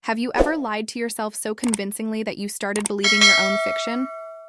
Have you ever lied to yourself so convincingly that you started believing your own fiction?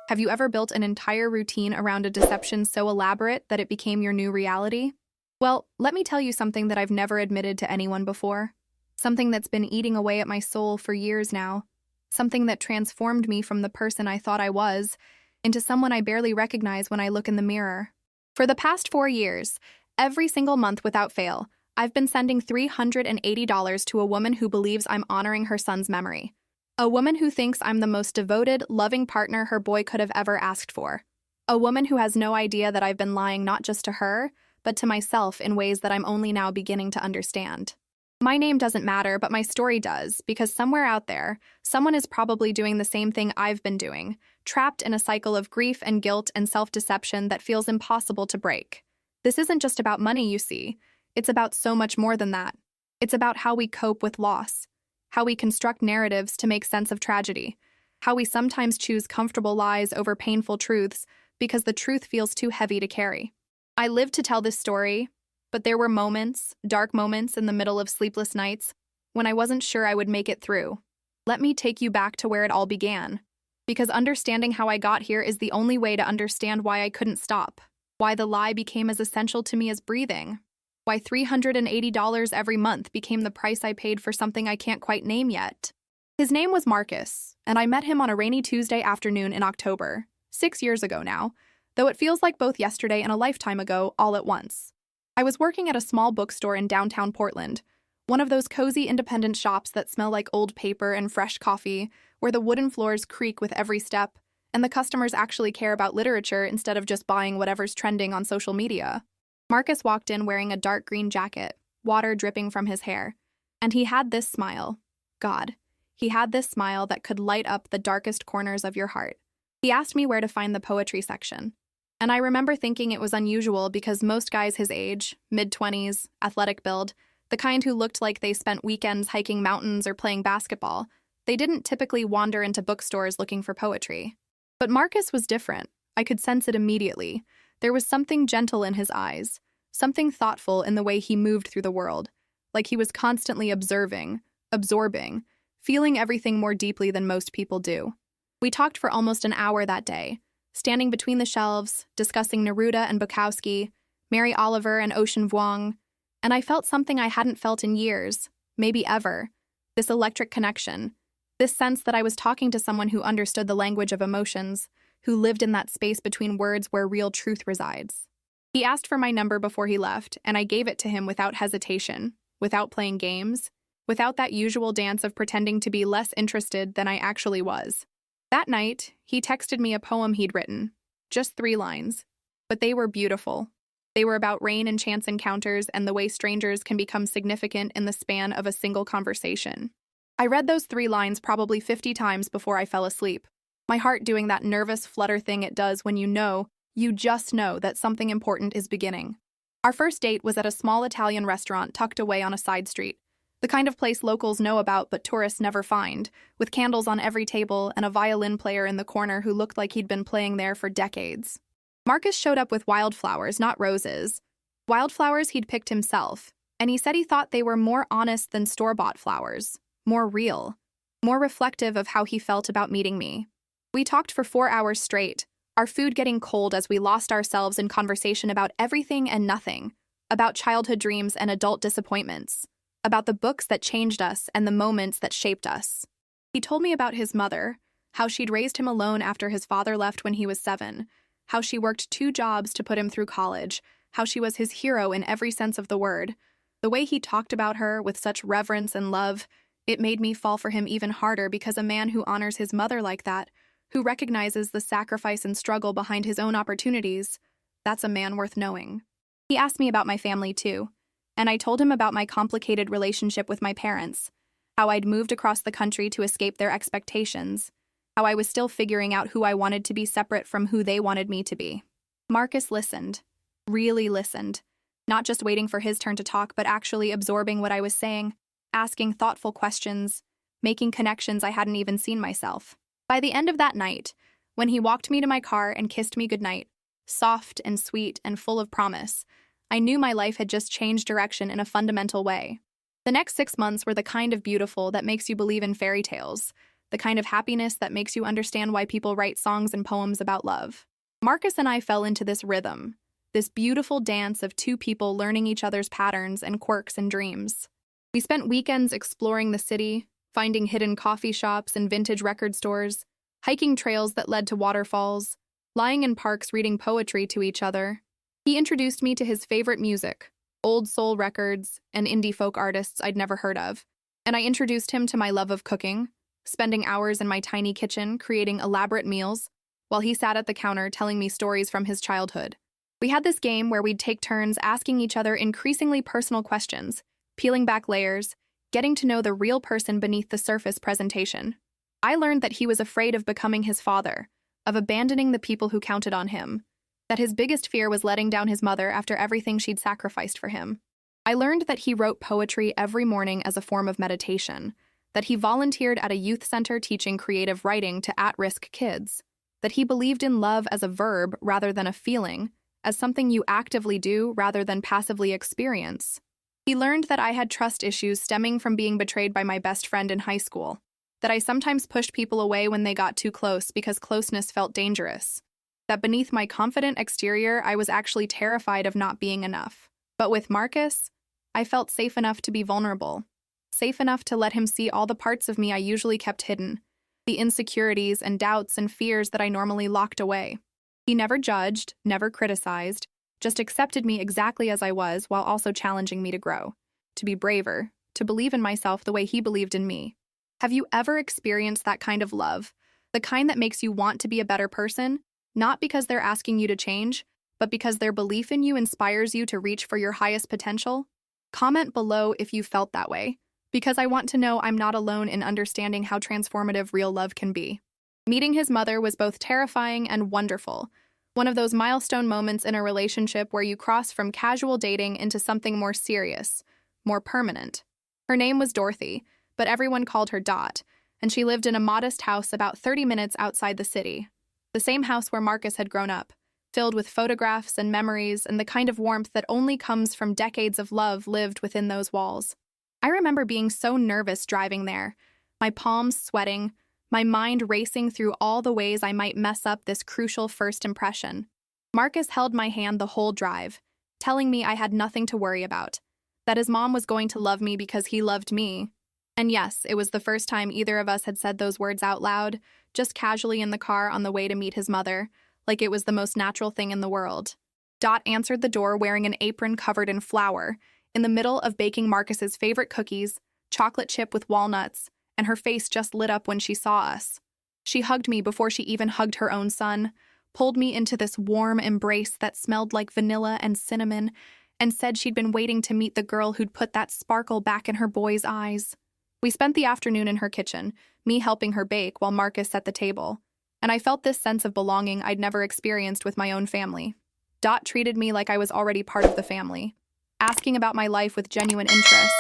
Have you ever built an entire routine around a deception so elaborate that it became your new reality? Well, let me tell you something that I've never admitted to anyone before. Something that's been eating away at my soul for years now. Something that transformed me from the person I thought I was into someone I barely recognize when I look in the mirror. For the past 4 years, every single month without fail, I've been sending $380 to a woman who believes I'm honoring her son's memory. A woman who thinks I'm the most devoted, loving partner her boy could have ever asked for. A woman who has no idea that I've been lying not just to her, but to myself in ways that I'm only now beginning to understand. My name doesn't matter, but my story does, because somewhere out there, someone is probably doing the same thing I've been doing, trapped in a cycle of grief and guilt and self-deception that feels impossible to break. This isn't just about money, you see. It's about so much more than that. It's about how we cope with loss, how we construct narratives to make sense of tragedy, how we sometimes choose comfortable lies over painful truths because the truth feels too heavy to carry. I lived to tell this story, but there were moments, dark moments in the middle of sleepless nights, when I wasn't sure I would make it through. Let me take you back to where it all began, because understanding how I got here is the only way to understand why I couldn't stop, why the lie became as essential to me as breathing. Why $380 every month became the price I paid for something I can't quite name yet. His name was Marcus, and I met him on a rainy Tuesday afternoon in October, 6 years ago now, though it feels like both yesterday and a lifetime ago all at once. I was working at a small bookstore in downtown Portland, one of those cozy independent shops that smell like old paper and fresh coffee, where the wooden floors creak with every step, and the customers actually care about literature instead of just buying whatever's trending on social media. Marcus walked in wearing a dark green jacket, water dripping from his hair, and he had this smile. God, he had this smile that could light up the darkest corners of your heart. He asked me where to find the poetry section, and I remember thinking it was unusual because most guys his age, mid-20s, athletic build, the kind who looked like they spent weekends hiking mountains or playing basketball, they didn't typically wander into bookstores looking for poetry. But Marcus was different. I could sense it immediately. There was something gentle in his eyes, something thoughtful in the way he moved through the world, like he was constantly observing, absorbing, feeling everything more deeply than most people do. We talked for almost an hour that day, standing between the shelves, discussing Neruda and Bukowski, Mary Oliver and Ocean Vuong, and I felt something I hadn't felt in years, maybe ever, this electric connection, this sense that I was talking to someone who understood the language of emotions, who lived in that space between words where real truth resides. He asked for my number before he left, and I gave it to him without hesitation, without playing games, without that usual dance of pretending to be less interested than I actually was. That night, he texted me a poem he'd written, just 3 lines, but they were beautiful. They were about rain and chance encounters and the way strangers can become significant in the span of a single conversation. I read those 3 lines probably 50 times before I fell asleep, my heart doing that nervous flutter thing it does when you just know that something important is beginning. Our first date was at a small Italian restaurant tucked away on a side street, the kind of place locals know about but tourists never find, with candles on every table and a violin player in the corner who looked like he'd been playing there for decades. Marcus showed up with wildflowers, not roses. Wildflowers he'd picked himself, and he said he thought they were more honest than store-bought flowers, more real, more reflective of how he felt about meeting me. We talked for 4 hours straight, our food getting cold as we lost ourselves in conversation about everything and nothing, about childhood dreams and adult disappointments, about the books that changed us and the moments that shaped us. He told me about his mother, how she'd raised him alone after his father left when he was 7, how she worked 2 jobs to put him through college, how she was his hero in every sense of the word. The way he talked about her with such reverence and love, it made me fall for him even harder because a man who honors his mother like that, who recognizes the sacrifice and struggle behind his own opportunities, that's a man worth knowing. He asked me about my family too, and I told him about my complicated relationship with my parents, how I'd moved across the country to escape their expectations, how I was still figuring out who I wanted to be separate from who they wanted me to be. Marcus listened, really listened, not just waiting for his turn to talk, but actually absorbing what I was saying, asking thoughtful questions, making connections I hadn't even seen myself. By the end of that night, when he walked me to my car and kissed me goodnight, soft and sweet and full of promise, I knew my life had just changed direction in a fundamental way. The next 6 months were the kind of beautiful that makes you believe in fairy tales, the kind of happiness that makes you understand why people write songs and poems about love. Marcus and I fell into this rhythm, this beautiful dance of two people learning each other's patterns and quirks and dreams. We spent weekends exploring the city, finding hidden coffee shops and vintage record stores, hiking trails that led to waterfalls, lying in parks reading poetry to each other. He introduced me to his favorite music, old soul records and indie folk artists I'd never heard of, and I introduced him to my love of cooking, spending hours in my tiny kitchen creating elaborate meals, while he sat at the counter telling me stories from his childhood. We had this game where we'd take turns asking each other increasingly personal questions, peeling back layers, getting to know the real person beneath the surface presentation. I learned that he was afraid of becoming his father, of abandoning the people who counted on him, that his biggest fear was letting down his mother after everything she'd sacrificed for him. I learned that he wrote poetry every morning as a form of meditation, that he volunteered at a youth center teaching creative writing to at-risk kids, that he believed in love as a verb rather than a feeling, as something you actively do rather than passively experience. He learned that I had trust issues stemming from being betrayed by my best friend in high school, that I sometimes pushed people away when they got too close because closeness felt dangerous, that beneath my confident exterior I was actually terrified of not being enough. But with Marcus, I felt safe enough to be vulnerable, safe enough to let him see all the parts of me I usually kept hidden, the insecurities and doubts and fears that I normally locked away. He never judged, never criticized, just accepted me exactly as I was while also challenging me to grow, to be braver, to believe in myself the way he believed in me. Have you ever experienced that kind of love, the kind that makes you want to be a better person, not because they're asking you to change, but because their belief in you inspires you to reach for your highest potential? Comment below if you felt that way, because I want to know I'm not alone in understanding how transformative real love can be. Meeting his mother was both terrifying and wonderful, one of those milestone moments in a relationship where you cross from casual dating into something more serious, more permanent. Her name was Dorothy, but everyone called her Dot, and she lived in a modest house about 30 minutes outside the city, the same house where Marcus had grown up, filled with photographs and memories and the kind of warmth that only comes from decades of love lived within those walls. I remember being so nervous driving there, my palms sweating, my mind racing through all the ways I might mess up this crucial first impression. Marcus held my hand the whole drive, telling me I had nothing to worry about, that his mom was going to love me because he loved me. And yes, it was the first time either of us had said those words out loud, just casually in the car on the way to meet his mother, like it was the most natural thing in the world. Dot answered the door wearing an apron covered in flour, in the middle of baking Marcus's favorite cookies, chocolate chip with walnuts, and her face just lit up when she saw us. She hugged me before she even hugged her own son, pulled me into this warm embrace that smelled like vanilla and cinnamon, and said she'd been waiting to meet the girl who'd put that sparkle back in her boy's eyes. We spent the afternoon in her kitchen, me helping her bake while Marcus set the table, and I felt this sense of belonging I'd never experienced with my own family. Dot treated me like I was already part of the family, asking about my life with genuine interest,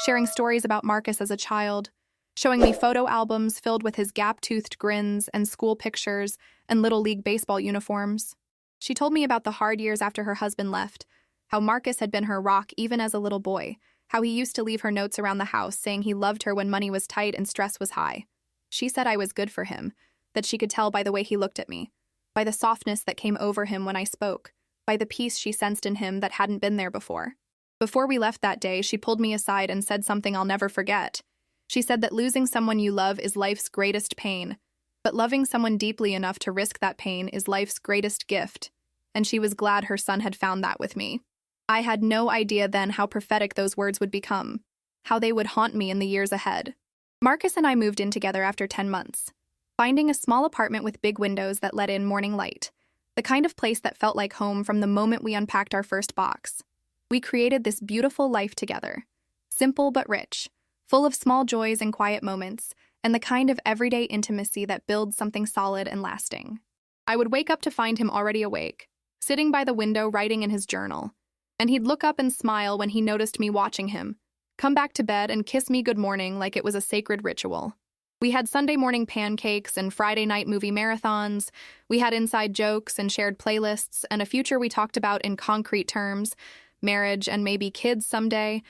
sharing stories about Marcus as a child, showing me photo albums filled with his gap-toothed grins and school pictures and Little League baseball uniforms. She told me about the hard years after her husband left, how Marcus had been her rock even as a little boy, how he used to leave her notes around the house saying he loved her when money was tight and stress was high. She said I was good for him, that she could tell by the way he looked at me, by the softness that came over him when I spoke, by the peace she sensed in him that hadn't been there before. Before we left that day, she pulled me aside and said something I'll never forget. She said that losing someone you love is life's greatest pain, but loving someone deeply enough to risk that pain is life's greatest gift, and she was glad her son had found that with me. I had no idea then how prophetic those words would become, how they would haunt me in the years ahead. Marcus and I moved in together after 10 months, finding a small apartment with big windows that let in morning light, the kind of place that felt like home from the moment we unpacked our first box. We created this beautiful life together, simple but rich, full of small joys and quiet moments, and the kind of everyday intimacy that builds something solid and lasting. I would wake up to find him already awake, sitting by the window writing in his journal, and he'd look up and smile when he noticed me watching him, come back to bed and kiss me good morning like it was a sacred ritual. We had Sunday morning pancakes and Friday night movie marathons, we had inside jokes and shared playlists, and a future we talked about in concrete terms, marriage and maybe kids someday,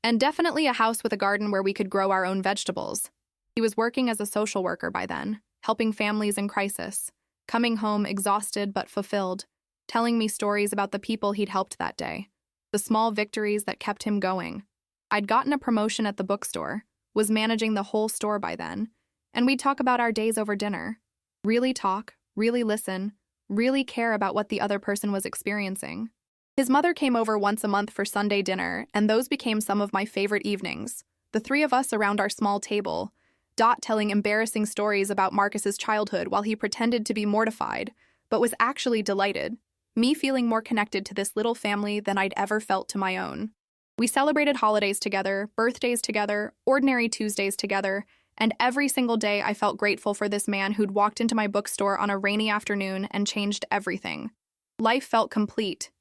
And definitely a house with a garden where we could grow our own vegetables. He was working as a social worker by then, helping families in crisis, coming home exhausted but fulfilled, telling me stories about the people he'd helped that day, the small victories that kept him going. I'd gotten a promotion at the bookstore, was managing the whole store by then, and we'd talk about our days over dinner. Really talk, really listen, really care about what the other person was experiencing. His mother came over once a month for Sunday dinner, and those became some of my favorite evenings. The three of us around our small table, Dot telling embarrassing stories about Marcus's childhood while he pretended to be mortified, but was actually delighted, me feeling more connected to this little family than I'd ever felt to my own. We celebrated holidays together, birthdays together, ordinary Tuesdays together, and every single day I felt grateful for this man who'd walked into my bookstore on a rainy afternoon and changed everything. Life felt complete,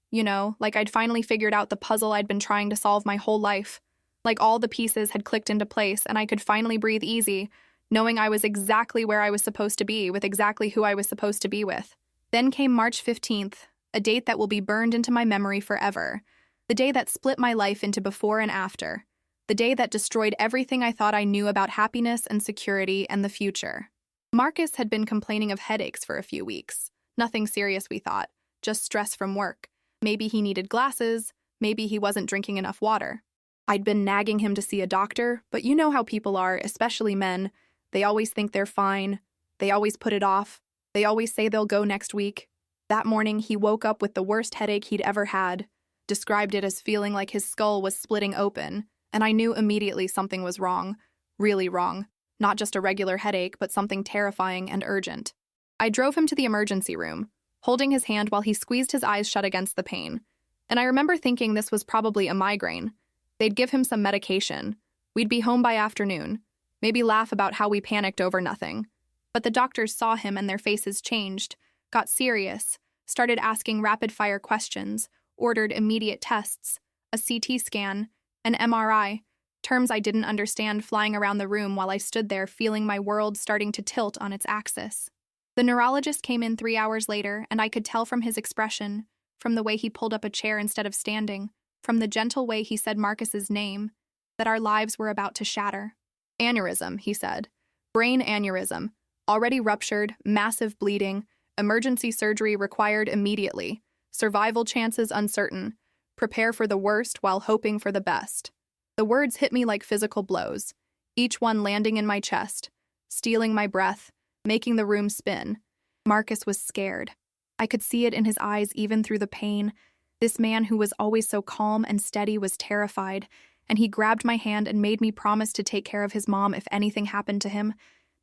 like I'd finally figured out the puzzle I'd been trying to solve my whole life. Like all the pieces had clicked into place and I could finally breathe easy, knowing I was exactly where I was supposed to be with exactly who I was supposed to be with. Then came March 15th, a date that will be burned into my memory forever. The day that split my life into before and after. The day that destroyed everything I thought I knew about happiness and security and the future. Marcus had been complaining of headaches for a few weeks. Nothing serious, we thought, just stress from work. Maybe he needed glasses, maybe he wasn't drinking enough water. I'd been nagging him to see a doctor, but you know how people are, especially men. They always think they're fine. They always put it off. They always say they'll go next week. That morning, he woke up with the worst headache he'd ever had, described it as feeling like his skull was splitting open, and I knew immediately something was wrong, really wrong, not just a regular headache, but something terrifying and urgent. I drove him to the emergency room, holding his hand while he squeezed his eyes shut against the pain, and I remember thinking this was probably a migraine. They'd give him some medication. We'd be home by afternoon, maybe laugh about how we panicked over nothing. But the doctors saw him and their faces changed, got serious, started asking rapid-fire questions, ordered immediate tests, a CT scan, an MRI, terms I didn't understand flying around the room while I stood there feeling my world starting to tilt on its axis. The neurologist came in 3 hours later, and I could tell from his expression, from the way he pulled up a chair instead of standing, from the gentle way he said Marcus's name, that our lives were about to shatter. Aneurysm, he said. Brain aneurysm. Already ruptured, massive bleeding, emergency surgery required immediately. Survival chances uncertain. Prepare for the worst while hoping for the best. The words hit me like physical blows, each one landing in my chest, stealing my breath, making the room spin. Marcus was scared. I could see it in his eyes even through the pain. This man who was always so calm and steady was terrified, and he grabbed my hand and made me promise to take care of his mom if anything happened to him,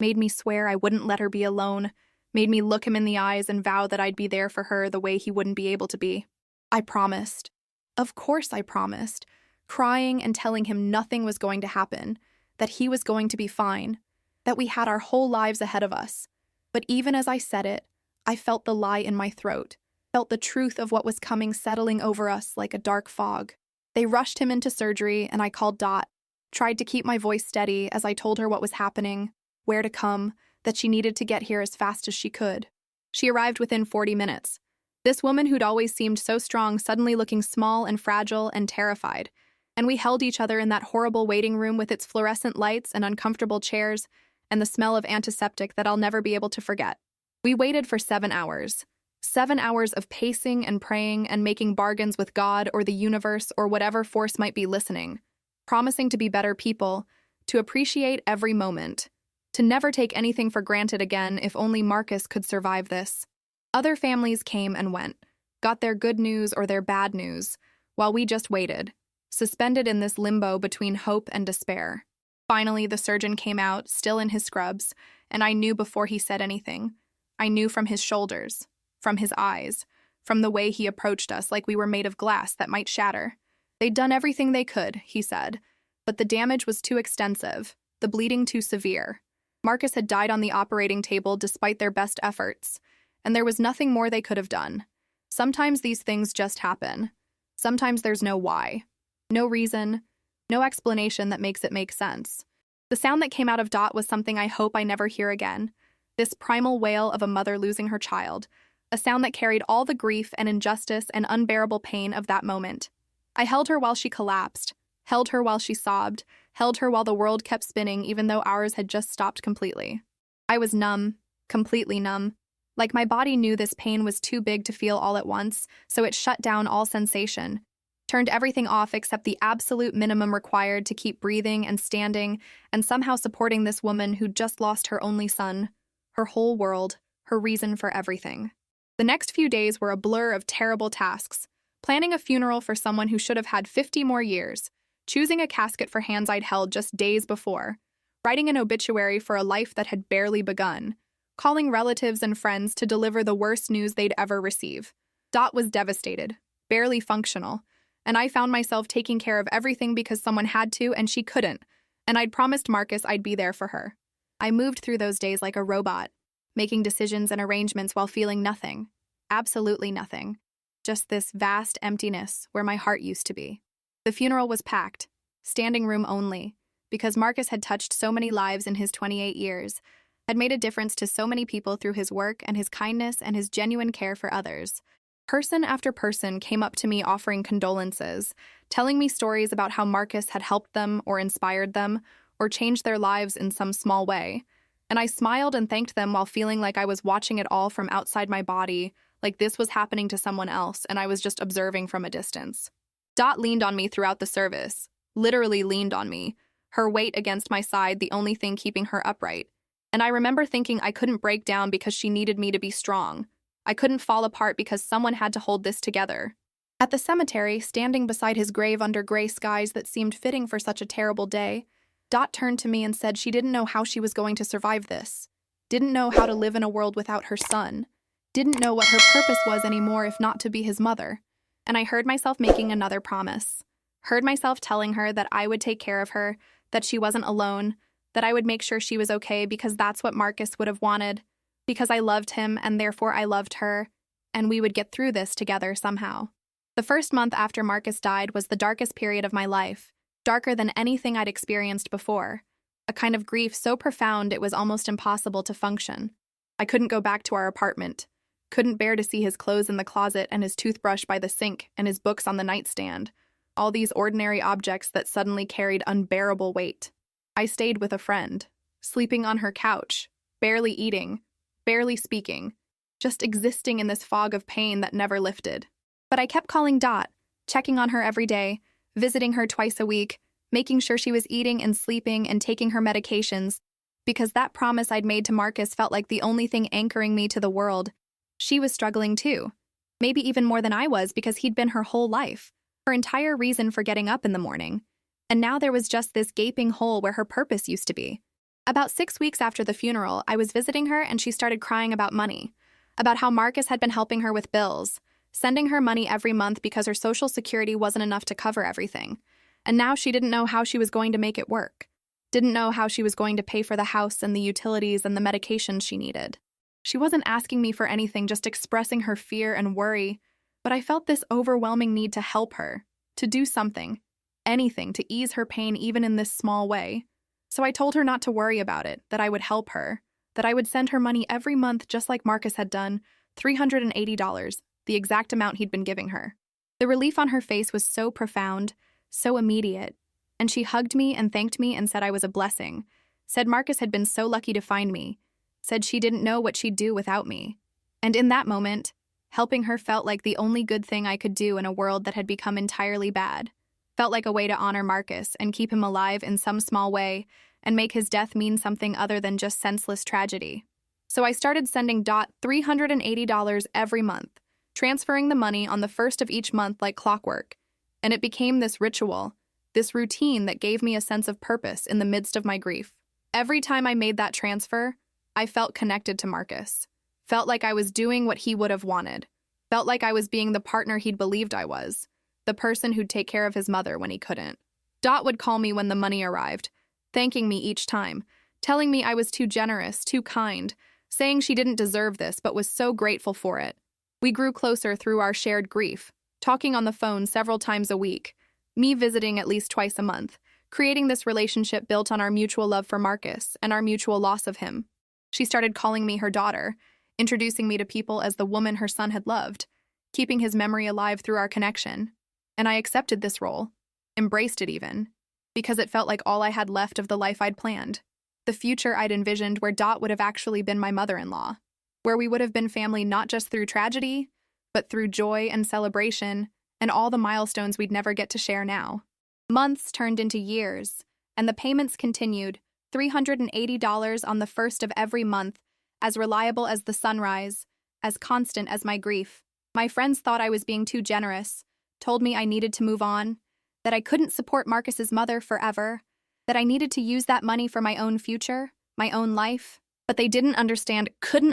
made me swear I wouldn't let her be alone, made me look him in the eyes and vow that I'd be there for her the way he wouldn't be able to be. I promised. Of course I promised, crying and telling him nothing was going to happen, that he was going to be fine, that we had our whole lives ahead of us. But even as I said it, I felt the lie in my throat, felt the truth of what was coming settling over us like a dark fog. They rushed him into surgery, and I called Dot, tried to keep my voice steady as I told her what was happening, where to come, that she needed to get here as fast as she could. She arrived within 40 minutes. This woman who'd always seemed so strong suddenly looking small and fragile and terrified, and we held each other in that horrible waiting room with its fluorescent lights and uncomfortable chairs and the smell of antiseptic that I'll never be able to forget. We waited for 7 hours. 7 hours of pacing and praying and making bargains with God or the universe or whatever force might be listening, promising to be better people, to appreciate every moment, to never take anything for granted again if only Marcus could survive this. Other families came and went, got their good news or their bad news, while we just waited, suspended in this limbo between hope and despair. Finally, the surgeon came out, still in his scrubs, and I knew before he said anything. I knew from his shoulders, from his eyes, from the way he approached us like we were made of glass that might shatter. They'd done everything they could, he said, but the damage was too extensive, the bleeding too severe. Marcus had died on the operating table despite their best efforts, and there was nothing more they could have done. Sometimes these things just happen. Sometimes there's no why, no reason, no explanation that makes it make sense. The sound that came out of Dot was something I hope I never hear again. This primal wail of a mother losing her child, a sound that carried all the grief and injustice and unbearable pain of that moment. I held her while she collapsed, held her while she sobbed, held her while the world kept spinning even though ours had just stopped completely. I was numb, completely numb. Like my body knew this pain was too big to feel all at once, so it shut down all sensation, turned everything off except the absolute minimum required to keep breathing and standing and somehow supporting this woman who'd just lost her only son, her whole world, her reason for everything. The next few days were a blur of terrible tasks: planning a funeral for someone who should have had 50 more years, choosing a casket for hands I'd held just days before, writing an obituary for a life that had barely begun, calling relatives and friends to deliver the worst news they'd ever receive. Dot was devastated, barely functional, and I found myself taking care of everything because someone had to and she couldn't, and I'd promised Marcus I'd be there for her. I moved through those days like a robot, making decisions and arrangements while feeling nothing, absolutely nothing, just this vast emptiness where my heart used to be. The funeral was packed, standing room only, because Marcus had touched so many lives in his 28 years, had made a difference to so many people through his work and his kindness and his genuine care for others. Person after person came up to me offering condolences, telling me stories about how Marcus had helped them or inspired them or changed their lives in some small way. And I smiled and thanked them while feeling like I was watching it all from outside my body, like this was happening to someone else and I was just observing from a distance. Dot leaned on me throughout the service, literally leaned on me, her weight against my side the only thing keeping her upright. And I remember thinking I couldn't break down because she needed me to be strong. I couldn't fall apart because someone had to hold this together. At the cemetery, standing beside his grave under gray skies that seemed fitting for such a terrible day, Dot turned to me and said she didn't know how she was going to survive this, didn't know how to live in a world without her son, didn't know what her purpose was anymore if not to be his mother. And I heard myself making another promise. Heard myself telling her that I would take care of her, that she wasn't alone, that I would make sure she was okay because that's what Marcus would have wanted, because I loved him and therefore I loved her, and we would get through this together somehow. The first month after Marcus died was the darkest period of my life, darker than anything I'd experienced before, a kind of grief so profound it was almost impossible to function. I couldn't go back to our apartment, couldn't bear to see his clothes in the closet and his toothbrush by the sink and his books on the nightstand, all these ordinary objects that suddenly carried unbearable weight. I stayed with a friend, sleeping on her couch, barely eating, barely speaking, just existing in this fog of pain that never lifted. But I kept calling Dot, checking on her every day, visiting her twice a week, making sure she was eating and sleeping and taking her medications, because that promise I'd made to Marcus felt like the only thing anchoring me to the world. She was struggling too, maybe even more than I was because he'd been her whole life, her entire reason for getting up in the morning. And now there was just this gaping hole where her purpose used to be. About 6 weeks after the funeral, I was visiting her and she started crying about money, about how Marcus had been helping her with bills, sending her money every month because her Social Security wasn't enough to cover everything. And now she didn't know how she was going to make it work, didn't know how she was going to pay for the house and the utilities and the medications she needed. She wasn't asking me for anything, just expressing her fear and worry, but I felt this overwhelming need to help her, to do something, anything to ease her pain even in this small way. So I told her not to worry about it, that I would help her, that I would send her money every month just like Marcus had done, $380, the exact amount he'd been giving her. The relief on her face was so profound, so immediate, and she hugged me and thanked me and said I was a blessing, said Marcus had been so lucky to find me, said she didn't know what she'd do without me. And in that moment, helping her felt like the only good thing I could do in a world that had become entirely bad. Felt like a way to honor Marcus and keep him alive in some small way and make his death mean something other than just senseless tragedy. So I started sending Dot $380 every month, transferring the money on the first of each month like clockwork. And it became this ritual, this routine that gave me a sense of purpose in the midst of my grief. Every time I made that transfer, I felt connected to Marcus. Felt like I was doing what he would have wanted. Felt like I was being the partner he'd believed I was, the person who'd take care of his mother when he couldn't. Dot would call me when the money arrived, thanking me each time, telling me I was too generous, too kind, saying she didn't deserve this but was so grateful for it. We grew closer through our shared grief, talking on the phone several times a week, me visiting at least twice a month, creating this relationship built on our mutual love for Marcus and our mutual loss of him. She started calling me her daughter, introducing me to people as the woman her son had loved, keeping his memory alive through our connection. And I accepted this role. embraced it even, because it felt like all I had left of the life I'd planned. The future I'd envisioned where Dot would have actually been my mother-in-law, where we would have been family not just through tragedy, but through joy and celebration and all the milestones we'd never get to share now. Months turned into years, and the payments continued, $380 on the first of every month, as reliable as the sunrise, as constant as my grief. My friends thought I was being too generous, told me I needed to move on, that I couldn't support Marcus's mother forever, that I needed to use that money for my own future, my own life. But they couldn't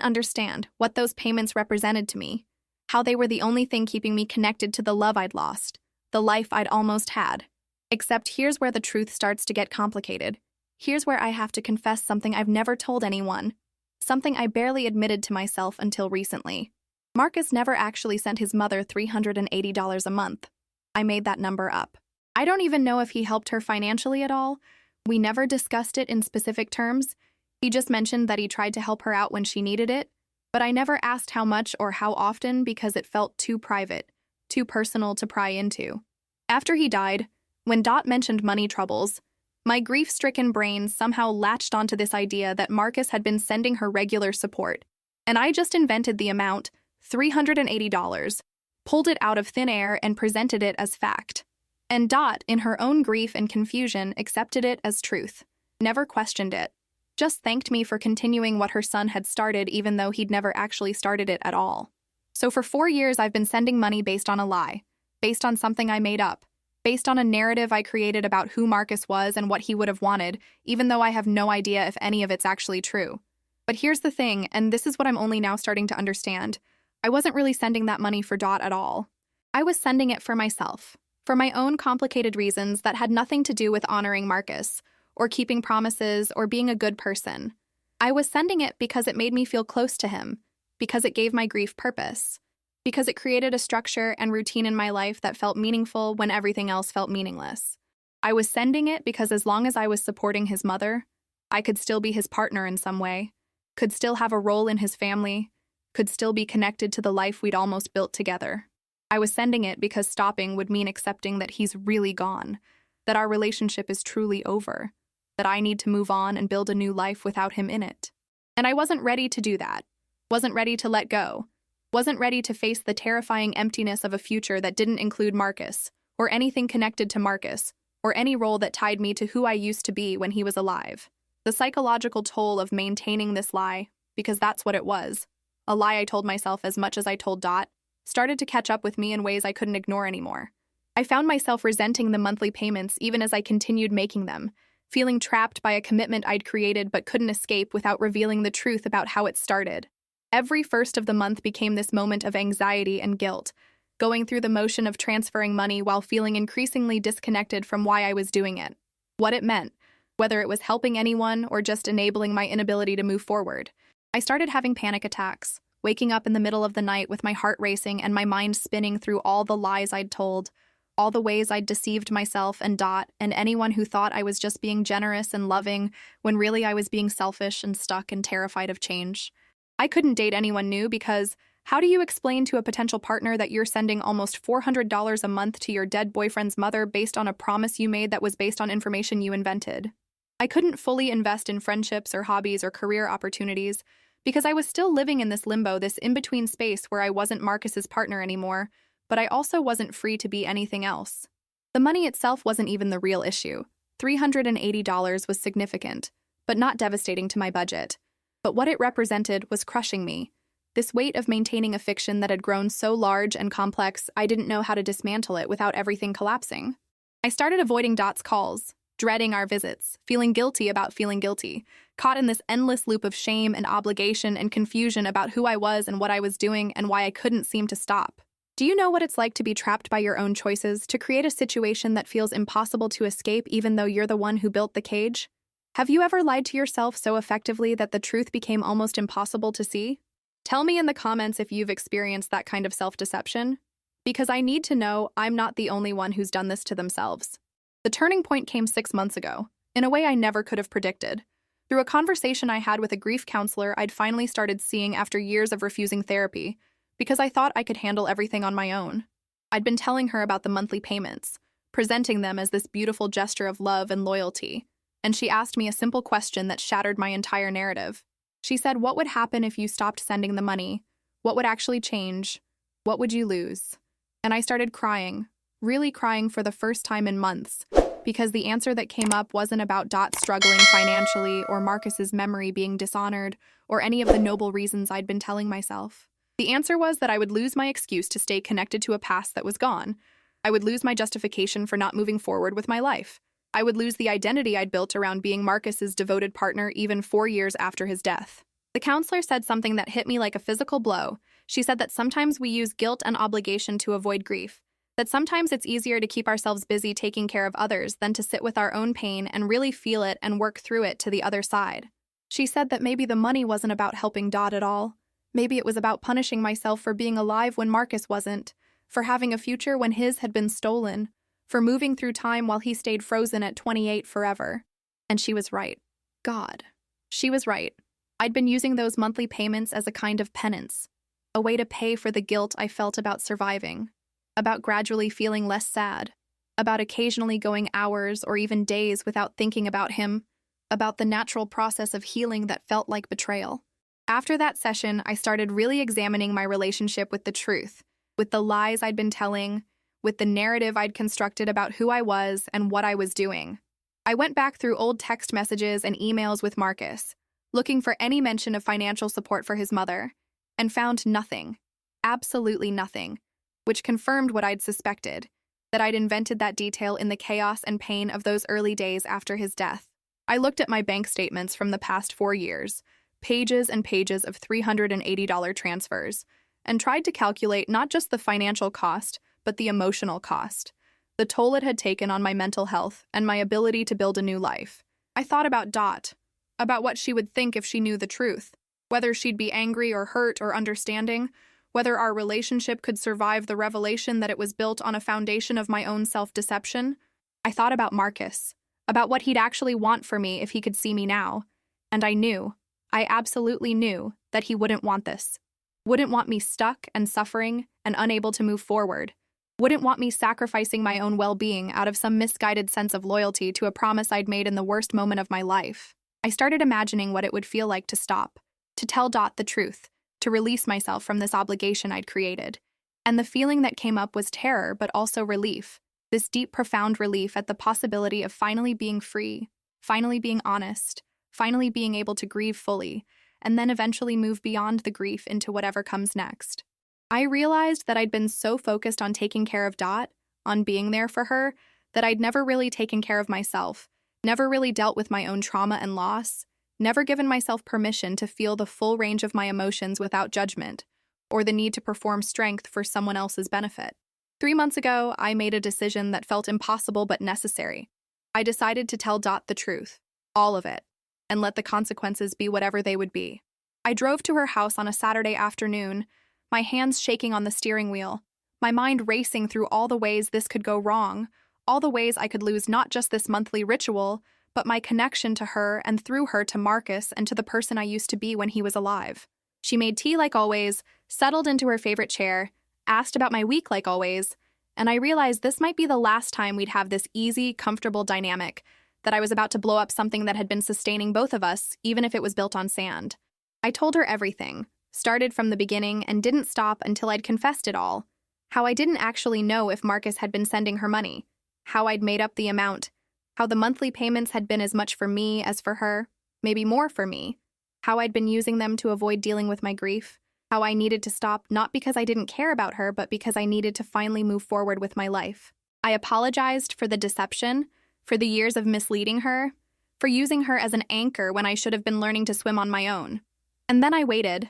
understand what those payments represented to me, how they were the only thing keeping me connected to the love I'd lost, the life I'd almost had. Except here's where the truth starts to get complicated. Here's where I have to confess something I've never told anyone, something I barely admitted to myself until recently. Marcus never actually sent his mother $380 a month. I made that number up. I don't even know if he helped her financially at all. We never discussed it in specific terms. He just mentioned that he tried to help her out when she needed it, but I never asked how much or how often because it felt too private, too personal to pry into. After he died, when Dot mentioned money troubles, my grief-stricken brain somehow latched onto this idea that Marcus had been sending her regular support, and I just invented the amount, $380, pulled it out of thin air and presented it as fact. And Dot, in her own grief and confusion, accepted it as truth, never questioned it, just thanked me for continuing what her son had started even though he'd never actually started it at all. So for 4 years I've been sending money based on a lie, based on something I made up, based on a narrative I created about who Marcus was and what he would have wanted, even though I have no idea if any of it's actually true. But here's the thing, and this is what I'm only now starting to understand. I wasn't really sending that money for Dot at all. I was sending it for myself, for my own complicated reasons that had nothing to do with honoring Marcus, or keeping promises, or being a good person. I was sending it because it made me feel close to him, because it gave my grief purpose, because it created a structure and routine in my life that felt meaningful when everything else felt meaningless. I was sending it because as long as I was supporting his mother, I could still be his partner in some way, could still have a role in his family, could still be connected to the life we'd almost built together. I was sending it because stopping would mean accepting that he's really gone, that our relationship is truly over, that I need to move on and build a new life without him in it. And I wasn't ready to do that, wasn't ready to let go, wasn't ready to face the terrifying emptiness of a future that didn't include Marcus, or anything connected to Marcus, or any role that tied me to who I used to be when he was alive. The psychological toll of maintaining this lie, because that's what it was, a lie I told myself as much as I told Dot, started to catch up with me in ways I couldn't ignore anymore. I found myself resenting the monthly payments even as I continued making them, feeling trapped by a commitment I'd created but couldn't escape without revealing the truth about how it started. Every first of the month became this moment of anxiety and guilt, going through the motion of transferring money while feeling increasingly disconnected from why I was doing it, what it meant, whether it was helping anyone or just enabling my inability to move forward. I started having panic attacks, waking up in the middle of the night with my heart racing and my mind spinning through all the lies I'd told, all the ways I'd deceived myself and Dot and anyone who thought I was just being generous and loving when really I was being selfish and stuck and terrified of change. I couldn't date anyone new because how do you explain to a potential partner that you're sending almost $400 a month to your dead boyfriend's mother based on a promise you made that was based on information you invented? I couldn't fully invest in friendships or hobbies or career opportunities because I was still living in this limbo, this in-between space where I wasn't Marcus's partner anymore, but I also wasn't free to be anything else. The money itself wasn't even the real issue. $380 was significant, but not devastating to my budget. But what it represented was crushing me. This weight of maintaining a fiction that had grown so large and complex, I didn't know how to dismantle it without everything collapsing. I started avoiding Dot's calls, dreading our visits, feeling guilty about feeling guilty, caught in this endless loop of shame and obligation and confusion about who I was and what I was doing and why I couldn't seem to stop. Do you know what it's like to be trapped by your own choices, to create a situation that feels impossible to escape even though you're the one who built the cage? Have you ever lied to yourself so effectively that the truth became almost impossible to see? Tell me in the comments if you've experienced that kind of self-deception, because I need to know I'm not the only one who's done this to themselves. The turning point came 6 months ago, in a way I never could have predicted. Through a conversation I had with a grief counselor I'd finally started seeing after years of refusing therapy, because I thought I could handle everything on my own. I'd been telling her about the monthly payments, presenting them as this beautiful gesture of love and loyalty. And she asked me a simple question that shattered my entire narrative. She said, "What would happen if you stopped sending the money? What would actually change? What would you lose?" And I started crying, really crying for the first time in months, because the answer that came up wasn't about Dot struggling financially or Marcus's memory being dishonored or any of the noble reasons I'd been telling myself. The answer was that I would lose my excuse to stay connected to a past that was gone. I would lose my justification for not moving forward with my life. I would lose the identity I'd built around being Marcus's devoted partner even 4 years after his death. The counselor said something that hit me like a physical blow. She said that sometimes we use guilt and obligation to avoid grief, that sometimes it's easier to keep ourselves busy taking care of others than to sit with our own pain and really feel it and work through it to the other side. She said that maybe the money wasn't about helping Dot at all. Maybe it was about punishing myself for being alive when Marcus wasn't, for having a future when his had been stolen, for moving through time while he stayed frozen at 28 forever. And she was right. God. She was right. I'd been using those monthly payments as a kind of penance, a way to pay for the guilt I felt about surviving, about gradually feeling less sad, about occasionally going hours or even days without thinking about him, about the natural process of healing that felt like betrayal. After that session, I started really examining my relationship with the truth, with the lies I'd been telling, with the narrative I'd constructed about who I was and what I was doing. I went back through old text messages and emails with Marcus, looking for any mention of financial support for his mother, and found nothing, absolutely nothing, which confirmed what I'd suspected, that I'd invented that detail in the chaos and pain of those early days after his death. I looked at my bank statements from the past 4 years, pages and pages of $380 transfers, and tried to calculate not just the financial cost, but the emotional cost, the toll it had taken on my mental health and my ability to build a new life. I thought about Dot, about what she would think if she knew the truth, whether she'd be angry or hurt or understanding, whether our relationship could survive the revelation that it was built on a foundation of my own self-deception. I thought about Marcus, about what he'd actually want for me if he could see me now, and I absolutely knew that he wouldn't want this, wouldn't want me stuck and suffering and unable to move forward, wouldn't want me sacrificing my own well-being out of some misguided sense of loyalty to a promise I'd made in the worst moment of my life. I started imagining what it would feel like to stop, to tell Dot the truth, to release myself from this obligation I'd created. And the feeling that came up was terror, but also relief, this deep, profound relief at the possibility of finally being free, finally being honest, finally being able to grieve fully, and then eventually move beyond the grief into whatever comes next. I realized that I'd been so focused on taking care of Dot, on being there for her, that I'd never really taken care of myself, never really dealt with my own trauma and loss, never given myself permission to feel the full range of my emotions without judgment, or the need to perform strength for someone else's benefit. 3 months ago, I made a decision that felt impossible but necessary. I decided to tell Dot the truth, all of it, and let the consequences be whatever they would be. I drove to her house on a Saturday afternoon, my hands shaking on the steering wheel, my mind racing through all the ways this could go wrong, all the ways I could lose not just this monthly ritual, but my connection to her and through her to Marcus and to the person I used to be when he was alive. She made tea like always, settled into her favorite chair, asked about my week like always, and I realized this might be the last time we'd have this easy, comfortable dynamic, that I was about to blow up something that had been sustaining both of us, even if it was built on sand. I told her everything, started from the beginning and didn't stop until I'd confessed it all. How I didn't actually know if Marcus had been sending her money, how I'd made up the amount, how the monthly payments had been as much for me as for her, maybe more for me, how I'd been using them to avoid dealing with my grief, how I needed to stop not because I didn't care about her, but because I needed to finally move forward with my life. I apologized for the deception, for the years of misleading her, for using her as an anchor when I should have been learning to swim on my own. And then I waited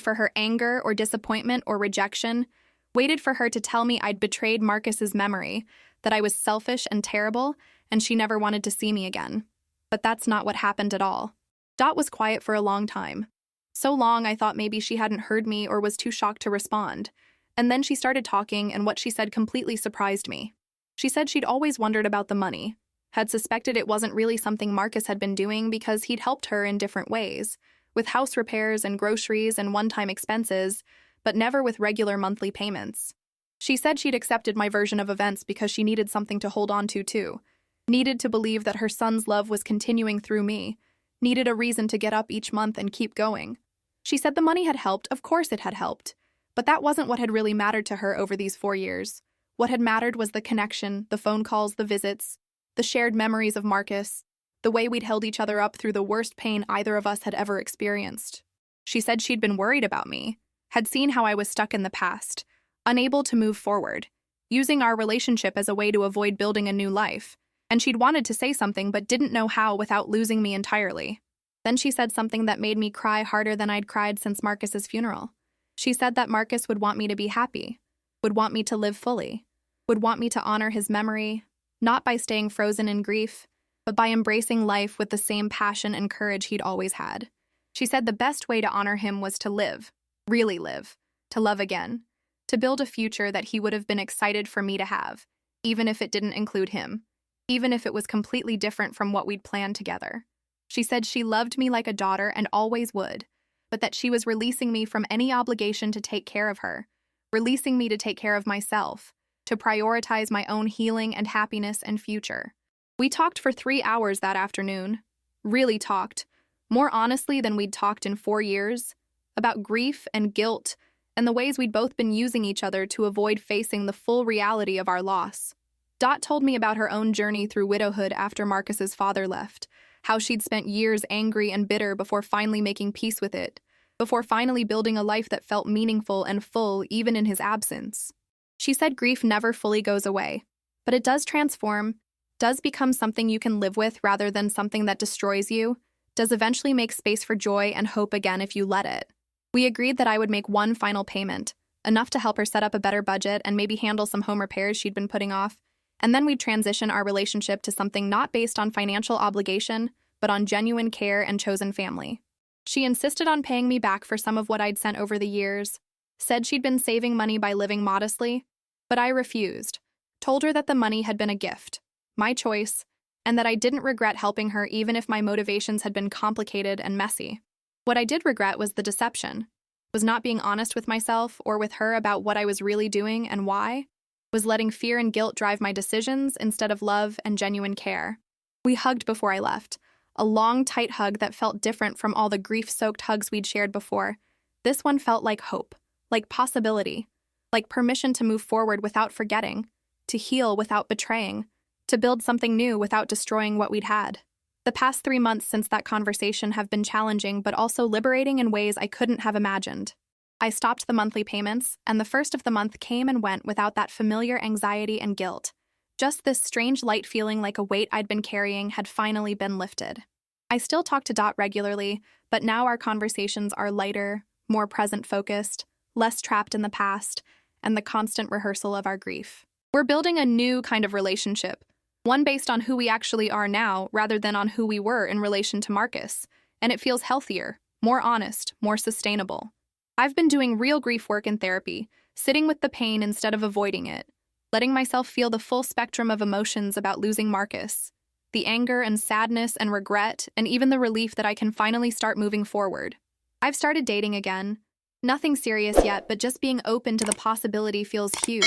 for her anger or disappointment or rejection, waited for her to tell me I'd betrayed Marcus's memory, that I was selfish and terrible, and she never wanted to see me again. But that's not what happened at all. Dot was quiet for a long time. So long I thought maybe she hadn't heard me or was too shocked to respond. And then she started talking, and what she said completely surprised me. She said she'd always wondered about the money, had suspected it wasn't really something Marcus had been doing because he'd helped her in different ways, with house repairs and groceries and one-time expenses, but never with regular monthly payments. She said she'd accepted my version of events because she needed something to hold on to, too. Needed to believe that her son's love was continuing through me. Needed a reason to get up each month and keep going. She said the money had helped, of course it had helped. But that wasn't what had really mattered to her over these 4 years. What had mattered was the connection, the phone calls, the visits, the shared memories of Marcus, the way we'd held each other up through the worst pain either of us had ever experienced. She said she'd been worried about me, had seen how I was stuck in the past, unable to move forward, using our relationship as a way to avoid building a new life, and she'd wanted to say something but didn't know how without losing me entirely. Then she said something that made me cry harder than I'd cried since Marcus's funeral. She said that Marcus would want me to be happy, would want me to live fully, would want me to honor his memory, not by staying frozen in grief, but by embracing life with the same passion and courage he'd always had. She said the best way to honor him was to live, really live, to love again, to build a future that he would have been excited for me to have, even if it didn't include him, even if it was completely different from what we'd planned together. She said she loved me like a daughter and always would, but that she was releasing me from any obligation to take care of her, releasing me to take care of myself, to prioritize my own healing and happiness and future. We talked for 3 hours that afternoon, really talked, more honestly than we'd talked in 4 years, about grief and guilt and the ways we'd both been using each other to avoid facing the full reality of our loss. Dot told me about her own journey through widowhood after Marcus's father left, how she'd spent years angry and bitter before finally making peace with it, before finally building a life that felt meaningful and full even in his absence. She said grief never fully goes away, but it does transform, does become something you can live with rather than something that destroys you, does eventually make space for joy and hope again if you let it. We agreed that I would make one final payment, enough to help her set up a better budget and maybe handle some home repairs she'd been putting off, and then we'd transition our relationship to something not based on financial obligation, but on genuine care and chosen family. She insisted on paying me back for some of what I'd sent over the years, said she'd been saving money by living modestly, but I refused, told her that the money had been a gift, my choice, and that I didn't regret helping her even if my motivations had been complicated and messy. What I did regret was the deception, was not being honest with myself or with her about what I was really doing and why, was letting fear and guilt drive my decisions instead of love and genuine care. We hugged before I left, a long, tight hug that felt different from all the grief-soaked hugs we'd shared before. This one felt like hope, like possibility, like permission to move forward without forgetting, to heal without betraying, to build something new without destroying what we'd had. The past 3 months since that conversation have been challenging but also liberating in ways I couldn't have imagined. I stopped the monthly payments, and the first of the month came and went without that familiar anxiety and guilt. Just this strange light feeling like a weight I'd been carrying had finally been lifted. I still talk to Dot regularly, but now our conversations are lighter, more present-focused, less trapped in the past, and the constant rehearsal of our grief. We're building a new kind of relationship, one based on who we actually are now rather than on who we were in relation to Marcus, and it feels healthier, more honest, more sustainable. I've been doing real grief work in therapy, sitting with the pain instead of avoiding it, letting myself feel the full spectrum of emotions about losing Marcus, the anger and sadness and regret, and even the relief that I can finally start moving forward. I've started dating again. Nothing serious yet, but just being open to the possibility feels huge.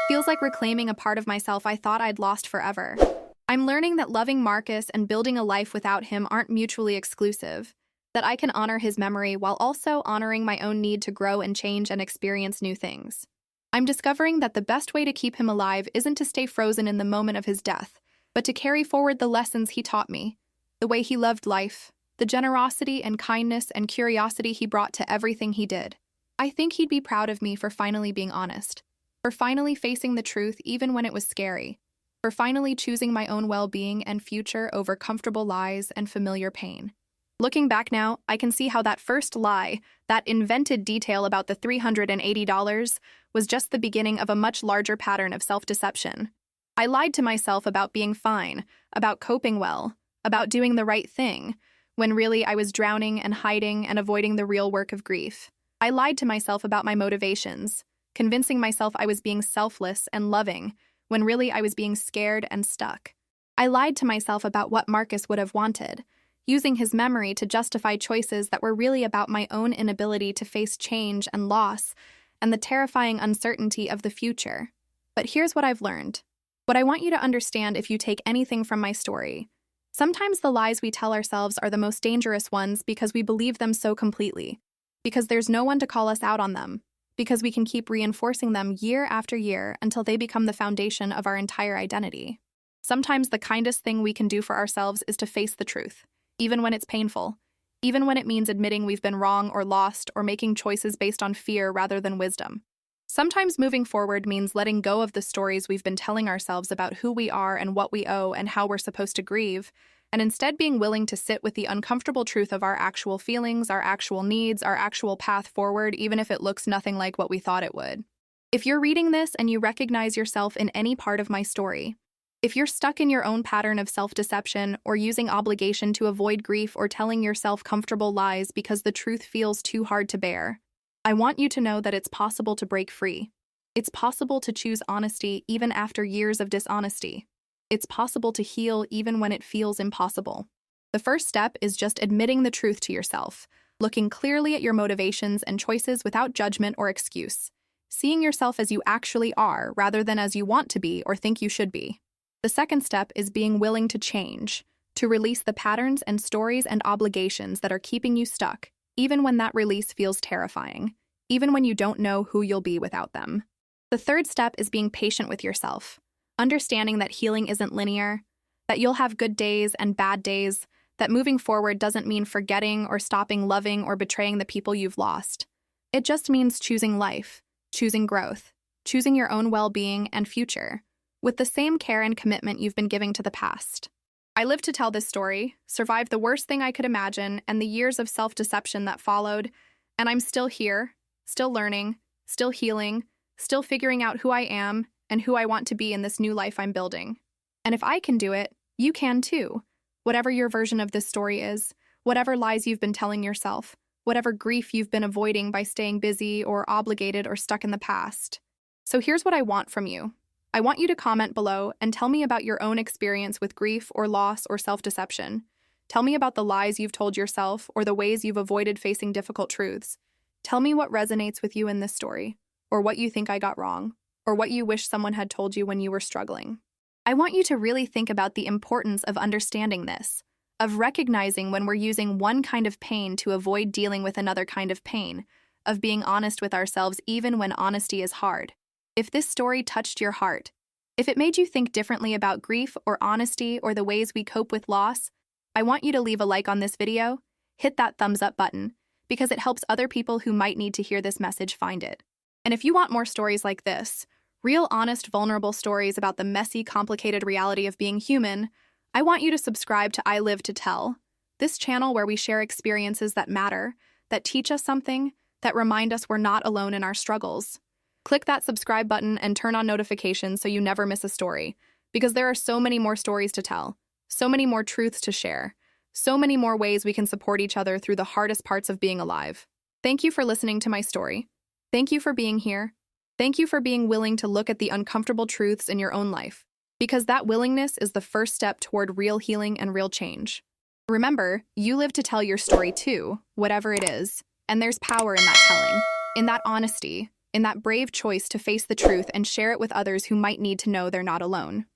Feels like reclaiming a part of myself I thought I'd lost forever. I'm learning that loving Marcus and building a life without him aren't mutually exclusive, that I can honor his memory while also honoring my own need to grow and change and experience new things. I'm discovering that the best way to keep him alive isn't to stay frozen in the moment of his death, but to carry forward the lessons he taught me, the way he loved life, the generosity and kindness and curiosity he brought to everything he did. I think he'd be proud of me for finally being honest, for finally facing the truth even when it was scary, for finally choosing my own well-being and future over comfortable lies and familiar pain. Looking back now, I can see how that first lie, that invented detail about the $380, was just the beginning of a much larger pattern of self-deception. I lied to myself about being fine, about coping well, about doing the right thing, when really I was drowning and hiding and avoiding the real work of grief. I lied to myself about my motivations, convincing myself I was being selfless and loving, when really I was being scared and stuck. I lied to myself about what Marcus would have wanted, using his memory to justify choices that were really about my own inability to face change and loss, and the terrifying uncertainty of the future. But here's what I've learned. What I want you to understand if you take anything from my story. Sometimes the lies we tell ourselves are the most dangerous ones because we believe them so completely, because there's no one to call us out on them, because we can keep reinforcing them year after year until they become the foundation of our entire identity. Sometimes the kindest thing we can do for ourselves is to face the truth, even when it's painful, even when it means admitting we've been wrong or lost or making choices based on fear rather than wisdom. Sometimes moving forward means letting go of the stories we've been telling ourselves about who we are and what we owe and how we're supposed to grieve, and instead being willing to sit with the uncomfortable truth of our actual feelings, our actual needs, our actual path forward, even if it looks nothing like what we thought it would. If you're reading this and you recognize yourself in any part of my story, if you're stuck in your own pattern of self-deception or using obligation to avoid grief or telling yourself comfortable lies because the truth feels too hard to bear, I want you to know that it's possible to break free. It's possible to choose honesty even after years of dishonesty. It's possible to heal even when it feels impossible. The first step is just admitting the truth to yourself, looking clearly at your motivations and choices without judgment or excuse, seeing yourself as you actually are rather than as you want to be or think you should be. The second step is being willing to change, to release the patterns and stories and obligations that are keeping you stuck, even when that release feels terrifying, even when you don't know who you'll be without them. The third step is being patient with yourself, understanding that healing isn't linear, that you'll have good days and bad days, that moving forward doesn't mean forgetting or stopping loving or betraying the people you've lost. It just means choosing life, choosing growth, choosing your own well-being and future, with the same care and commitment you've been giving to the past. I lived to tell this story, survived the worst thing I could imagine and the years of self-deception that followed, and I'm still here, still learning, still healing, still figuring out who I am and who I want to be in this new life I'm building. And if I can do it, you can too. Whatever your version of this story is, whatever lies you've been telling yourself, whatever grief you've been avoiding by staying busy or obligated or stuck in the past. So here's what I want from you. I want you to comment below and tell me about your own experience with grief or loss or self-deception. Tell me about the lies you've told yourself or the ways you've avoided facing difficult truths. Tell me what resonates with you in this story, or what you think I got wrong, or what you wish someone had told you when you were struggling. I want you to really think about the importance of understanding this, of recognizing when we're using one kind of pain to avoid dealing with another kind of pain, of being honest with ourselves even when honesty is hard. If this story touched your heart, if it made you think differently about grief or honesty or the ways we cope with loss, I want you to leave a like on this video, hit that thumbs up button, because it helps other people who might need to hear this message find it. And if you want more stories like this, real honest, vulnerable stories about the messy, complicated reality of being human, I want you to subscribe to I Live to Tell, this channel where we share experiences that matter, that teach us something, that remind us we're not alone in our struggles. Click that subscribe button and turn on notifications so you never miss a story, because there are so many more stories to tell, so many more truths to share, so many more ways we can support each other through the hardest parts of being alive. Thank you for listening to my story. Thank you for being here. Thank you for being willing to look at the uncomfortable truths in your own life, because that willingness is the first step toward real healing and real change. Remember, you live to tell your story too, whatever it is, and there's power in that telling, in that honesty, in that brave choice to face the truth and share it with others who might need to know they're not alone.